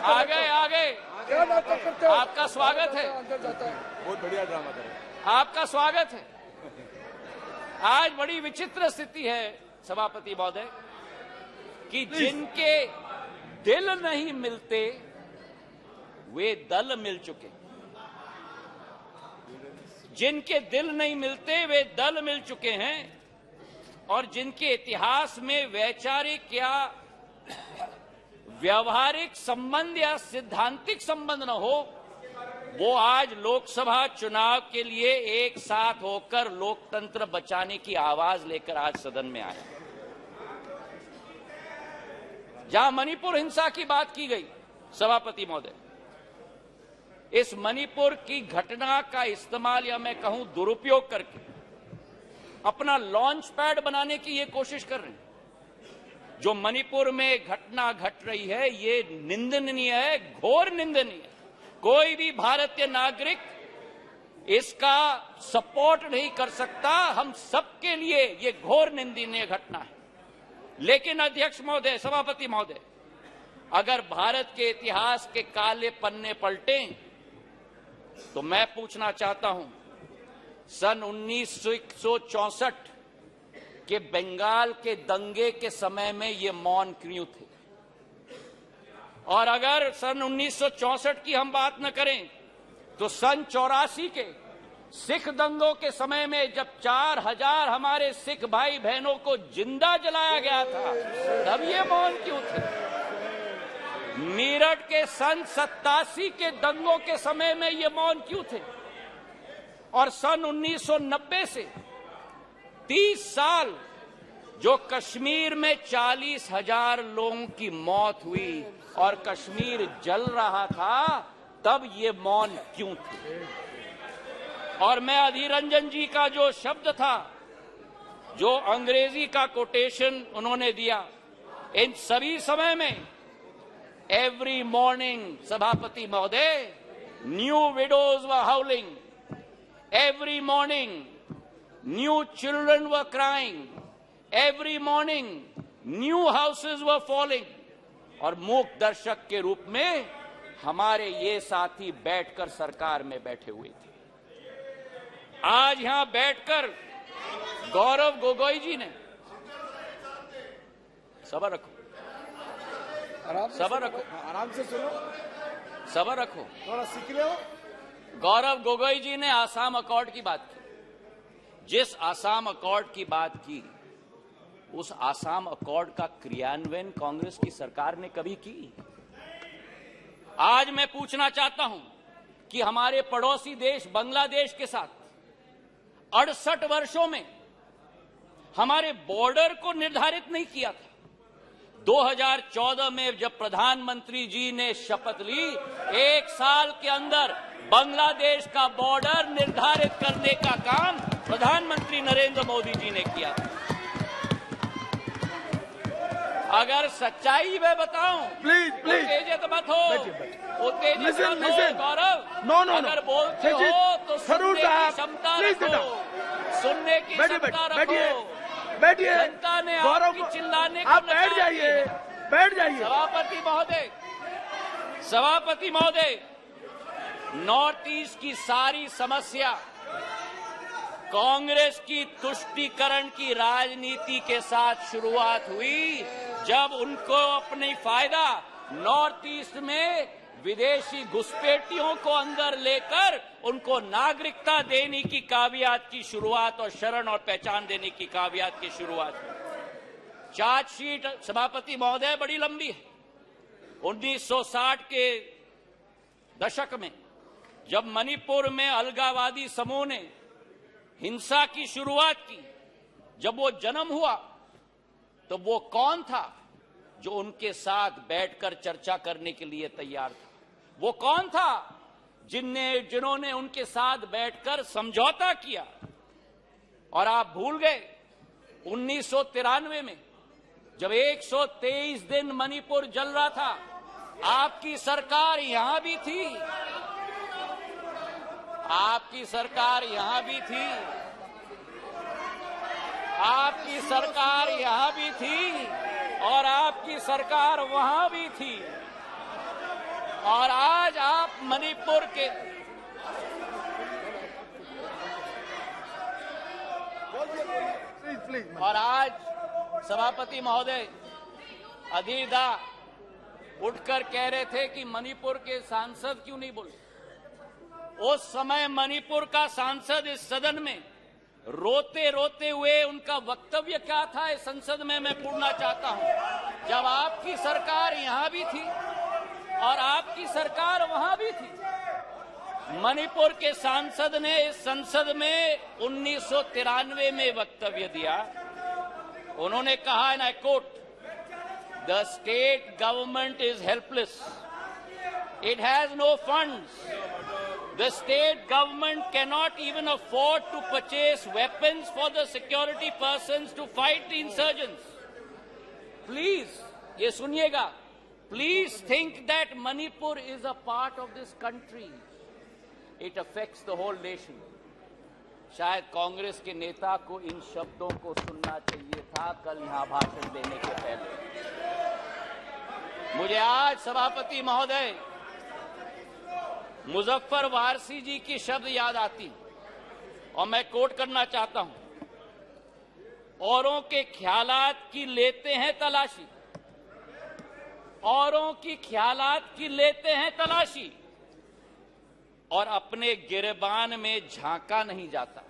आ गए क्या नाटक करते हो? आपका स्वागत है। अंदर जाता है। बहुत बढ़िया ड्रामा कर रहे हैं। आपका स्वागत है। आज बड़ी विचित्र स्थिति है सभापति महोदय कि जिनके दिल नहीं मिलते वे दल मिल चुके, जिनके दिल नहीं मिलते वे दल मिल चुके हैं, और जिनके इतिहास में वैचारिक या व्यवहारिक संबंध या सिद्धांतिक संबंध न हो, वो आज लोकसभा चुनाव के लिए एक साथ होकर लोकतंत्र बचाने की आवाज लेकर आज सदन में आए। जहां मणिपुर हिंसा की बात की गई सभापति महोदय, इस मणिपुर की घटना का इस्तेमाल या मैं कहूं दुरुपयोग करके अपना लॉन्च पैड बनाने की ये कोशिश कर रहे हैं। जो मणिपुर में घटना घट रही है ये निंदनीय है, घोर निंदनीय है। कोई भी भारतीय नागरिक इसका सपोर्ट नहीं कर सकता। हम सबके लिए ये घोर निंदनीय घटना है। लेकिन अध्यक्ष महोदय, सभापति महोदय, अगर भारत के इतिहास के काले पन्ने पलटें तो मैं पूछना चाहता हूं, सन 1964 के बंगाल के दंगे के समय में ये मौन क्यों थे? और अगर सन 1964 की हम बात न करें तो सन 84 के सिख दंगों के समय में जब 4000 हमारे सिख भाई बहनों को जिंदा जलाया गया था, तब ये मौन क्यों थे? मेरठ के सन 87 के दंगों के समय में ये मौन क्यों थे? और सन 1990 से 30 साल जो कश्मीर में 40,000 लोगों की मौत हुई और कश्मीर जल रहा था, तब ये मौन क्यों थे? और मैं अधीर रंजन जी का जो शब्द था, जो अंग्रेजी का कोटेशन उन्होंने दिया, इन सभी समय में एवरी मॉर्निंग सभापति महोदय, new widows were हाउलिंग, every morning new children were crying, every morning new houses were falling. और मूक दर्शक के रूप में हमारे ये साथी बैठकर सरकार में बैठे हुए थे। आज यहां बैठकर गौरव गोगोई जी ने, सबर रखो, सबर रखो, आराम से सुनो, सबर रखो, थोड़ा सीख लो। गौरव गोगोई जी ने आसाम अकॉर्ड की बात की। जिस आसाम अकॉर्ड की बात की, उस आसाम अकॉर्ड का क्रियान्वयन कांग्रेस की सरकार ने कभी की? आज मैं पूछना चाहता हूं कि हमारे पड़ोसी देश बांग्लादेश के साथ 68 वर्षों में हमारे बॉर्डर को निर्धारित नहीं किया था। 2014 में जब प्रधानमंत्री जी ने शपथ ली, 1 साल के अंदर बांग्लादेश का बॉर्डर निर्धारित करने का काम प्रधानमंत्री नरेंद्र मोदी जी ने किया। अगर सच्चाई मैं बताऊं, प्लीज प्लीज उत्तेजित मत हो, उत्तेजित मत हो गौरव। नो नो अगर बोलते हो तो सुनने की क्षमता रखो, सुनने की क्षमता रखो। बैठिए, जनता ने आपकी चिल्लाने को आप बैठ जाइए, बैठ जाइए। सभापति महोदय, सभापति महोदय, नॉर्थ ईस्ट की सारी समस्या कांग्रेस की तुष्टीकरण की राजनीति के साथ शुरुआत हुई, जब उनको अपनी फायदा नॉर्थ ईस्ट में विदेशी घुसपैठियों को अंदर लेकर उनको नागरिकता देने की कावियात की शुरुआत और शरण और पहचान देने की कावियात की शुरुआत हुई। चार्जशीट सभापति महोदय बड़ी लंबी है। 1960 के दशक में जब मणिपुर में अलगाववादी समूह ने हिंसा की शुरुआत की, जब वो जन्म हुआ तो वो कौन था जो उनके साथ बैठकर चर्चा करने के लिए तैयार था? वो कौन था जिन्होंने उनके साथ बैठकर समझौता किया? और आप भूल गए 1993 में जब 123 दिन मणिपुर जल रहा था, आपकी सरकार यहां भी थी, आपकी सरकार यहां भी थी, आपकी सरकार यहां भी थी और आपकी सरकार वहां भी थी। और आज आप मणिपुर के प्लीज प्लीज और आज सभापति महोदय अधीर दा उठकर कह रहे थे कि मणिपुर के सांसद क्यों नहीं बोले। उस समय मणिपुर का सांसद इस सदन में रोते रोते हुए उनका वक्तव्य क्या था इस संसद में मैं पूछना चाहता हूं। जब आपकी सरकार यहां भी थी और आपकी सरकार वहां भी थी, मणिपुर के सांसद ने इस संसद में 1993 में वक्तव्य दिया। उन्होंने कहा, and I quote, the state government is helpless, it has no funds, the state government cannot even afford to purchase weapons for the security persons to fight the insurgents. Please, ये सुनिएगा, please think that Manipur is a part of this country. It affects the whole nation. शायद कांग्रेस के नेता को इन शब्दों को सुनना चाहिए था कल यहां भाषण देने के पहले। मुझे आज सभापति महोदय मुजफ्फर वारसी जी की शब्द याद आती और मैं कोट करना चाहता हूं, औरों के ख्यालात की लेते हैं तलाशी, औरों की ख्यालात की लेते हैं तलाशी और अपने गिरबान में झांका नहीं जाता।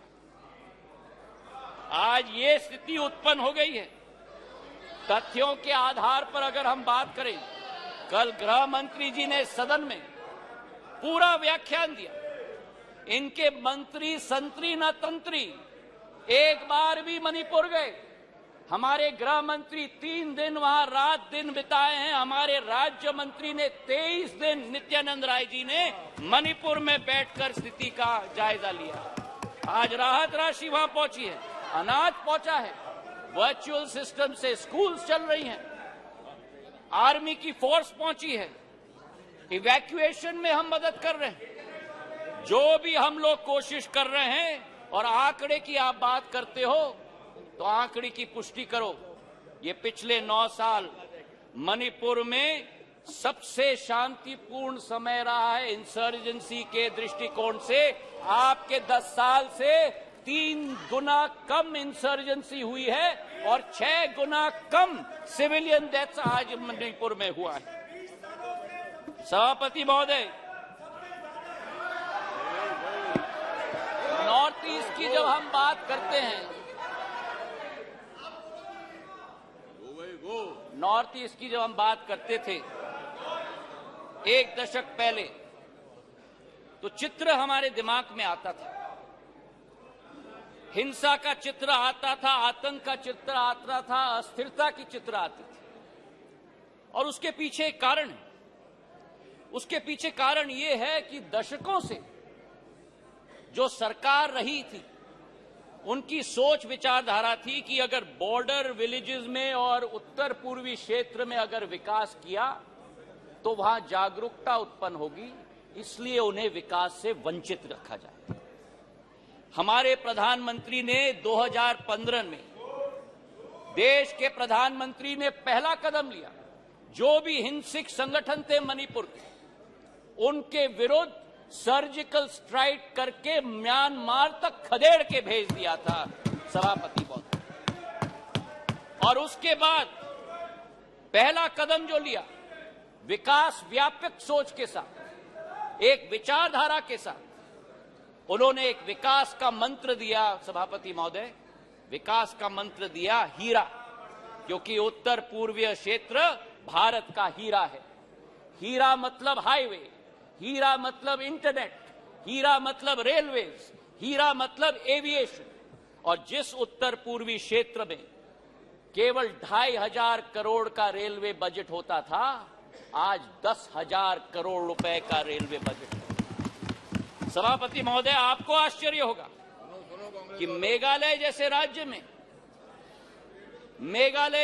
आज ये स्थिति उत्पन्न हो गई है। तथ्यों के आधार पर अगर हम बात करें, कल गृह मंत्री जी ने सदन में पूरा व्याख्यान दिया। इनके मंत्री संतरी न तंत्री एक बार भी मणिपुर गए। हमारे गृह मंत्री 3 दिन वहां रात दिन बिताए हैं। हमारे राज्य मंत्री ने 23 दिन, नित्यानंद राय जी ने मणिपुर में बैठकर स्थिति का जायजा लिया। आज राहत राशि वहां पहुंची है, अनाज पहुंचा है, वर्चुअल सिस्टम से स्कूल्स चल रही हैं, आर्मी की फोर्स पहुंची है, इवैक्यूएशन में हम मदद कर रहे हैं। जो भी हम लोग कोशिश कर रहे हैं, और आंकड़े की आप बात करते हो तो आंकड़े की पुष्टि करो। ये पिछले 9 साल मणिपुर में सबसे शांतिपूर्ण समय रहा है इंसर्जेंसी के दृष्टिकोण से। आपके 10 साल से 3 गुना कम इंसर्जेंसी हुई है और 6 गुना कम सिविलियन डेथ्स आज मणिपुर में हुआ है। सभापति महोदय, नॉर्थ ईस्ट की जब हम बात करते हैं, नॉर्थ ईस्ट की जब हम बात करते थे 1 दशक पहले, तो चित्र हमारे दिमाग में आता था। हिंसा का चित्र आता था, आतंक का चित्र आता था, अस्थिरता की चित्र आती थी। और उसके पीछे एक कारण है। उसके पीछे कारण यह है कि दशकों से जो सरकार रही थी, उनकी सोच विचारधारा थी कि अगर बॉर्डर विलेजेस में और उत्तर पूर्वी क्षेत्र में अगर विकास किया तो वहां जागरूकता उत्पन्न होगी, इसलिए उन्हें विकास से वंचित रखा जाए। हमारे प्रधानमंत्री ने 2015 में, देश के प्रधानमंत्री ने पहला कदम लिया। जो भी हिंसक संगठन थे मणिपुर के, उनके विरुद्ध सर्जिकल स्ट्राइक करके म्यांमार तक खदेड़ के भेज दिया था सभापति महोदय। और उसके बाद पहला कदम जो लिया, विकास व्यापक सोच के साथ, एक विचारधारा के साथ, उन्होंने एक विकास का मंत्र दिया सभापति महोदय, विकास का मंत्र दिया हीरा, क्योंकि उत्तर पूर्वीय क्षेत्र भारत का हीरा है। हीरा मतलब हाईवे, हीरा मतलब इंटरनेट, हीरा मतलब रेलवेज, हीरा मतलब एविएशन। और जिस उत्तर पूर्वी क्षेत्र में केवल 2500 करोड़ का रेलवे बजट होता था, आज 10,000 करोड़ रुपए का रेलवे बजट है। सभापति महोदय, आपको आश्चर्य होगा कि मेघालय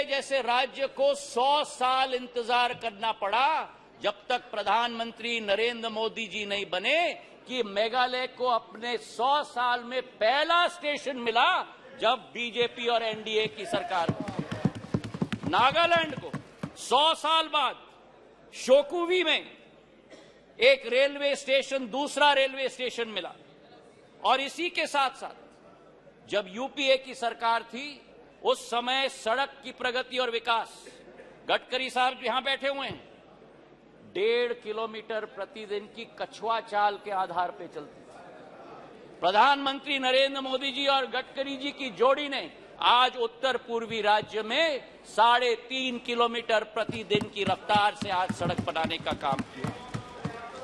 जैसे राज्य को 100 साल इंतजार करना पड़ा जब तक प्रधानमंत्री नरेंद्र मोदी जी नहीं बने, कि मेघालय को अपने 100 साल में पहला स्टेशन मिला जब बीजेपी और एनडीए की सरकार बनी। नागालैंड को 100 साल बाद शोकुवी में एक रेलवे स्टेशन दूसरा रेलवे स्टेशन मिला। और इसी के साथ साथ जब यूपीए की सरकार थी उस समय सड़क की प्रगति और विकास, गडकरी साहब यहां बैठे हुए हैं, 1.5 किलोमीटर प्रतिदिन की कछुआ चाल के आधार पर चलती थी। प्रधानमंत्री नरेंद्र मोदी जी और गडकरी जी की जोड़ी ने आज उत्तर पूर्वी राज्य में 3.5 किलोमीटर प्रतिदिन की रफ्तार से आज सड़क बनाने का काम किया।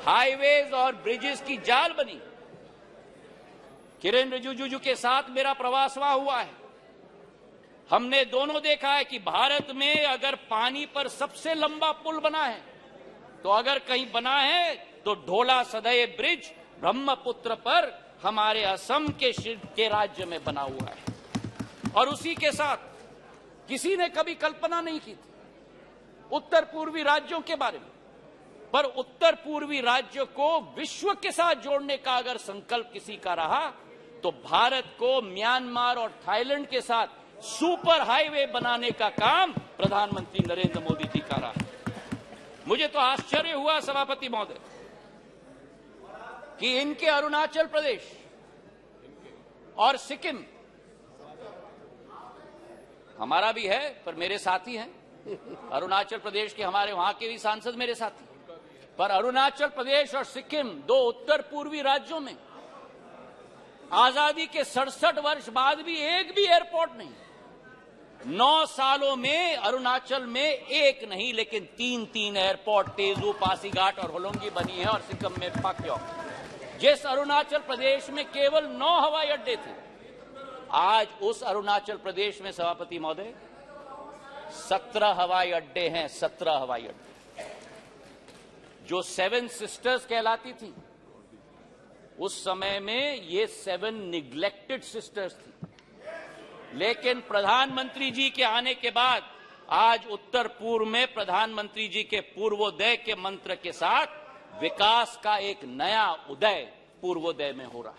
हाईवेज और ब्रिजेस की जाल बनी। किरेन रिजिजू के साथ मेरा प्रवास वहां हुआ है। हमने दोनों देखा है कि भारत में अगर पानी पर सबसे लंबा पुल बना है तो अगर कहीं बना है तो ढोला सदय ब्रिज ब्रह्मपुत्र पर हमारे असम के राज्य में बना हुआ है। और उसी के साथ किसी ने कभी कल्पना नहीं की थी उत्तर पूर्वी राज्यों के बारे में, पर उत्तर पूर्वी राज्य को विश्व के साथ जोड़ने का अगर संकल्प किसी का रहा तो भारत को म्यांमार और थाईलैंड के साथ सुपर हाईवे बनाने का काम प्रधानमंत्री नरेंद्र मोदी जी का रहा। मुझे तो आश्चर्य हुआ सभापति महोदय कि इनके अरुणाचल प्रदेश और सिक्किम, हमारा भी है पर मेरे साथी हैं, अरुणाचल प्रदेश के हमारे वहां के भी सांसद मेरे साथी, पर अरुणाचल प्रदेश और सिक्किम दो उत्तर पूर्वी राज्यों में आजादी के 67 वर्ष बाद भी एक भी एयरपोर्ट नहीं। 9 सालों में अरुणाचल में एक नहीं लेकिन 3 एयरपोर्ट तेजू, पासीघाट और होलोंगी बनी है और सिक्किम में पाक्योंग। जिस अरुणाचल प्रदेश में केवल 9 हवाई अड्डे थे, आज उस अरुणाचल प्रदेश में सभापति महोदय 17 हवाई अड्डे हैं। 17 हवाई अड्डे जो 7 सिस्टर्स कहलाती थी, उस समय में ये 7 निग्लेक्टेड सिस्टर्स थी। लेकिन प्रधानमंत्री जी के आने के बाद आज उत्तर पूर्व में प्रधानमंत्री जी के पूर्वोदय के मंत्र के साथ विकास का एक नया उदय पूर्वोदय में हो रहा है।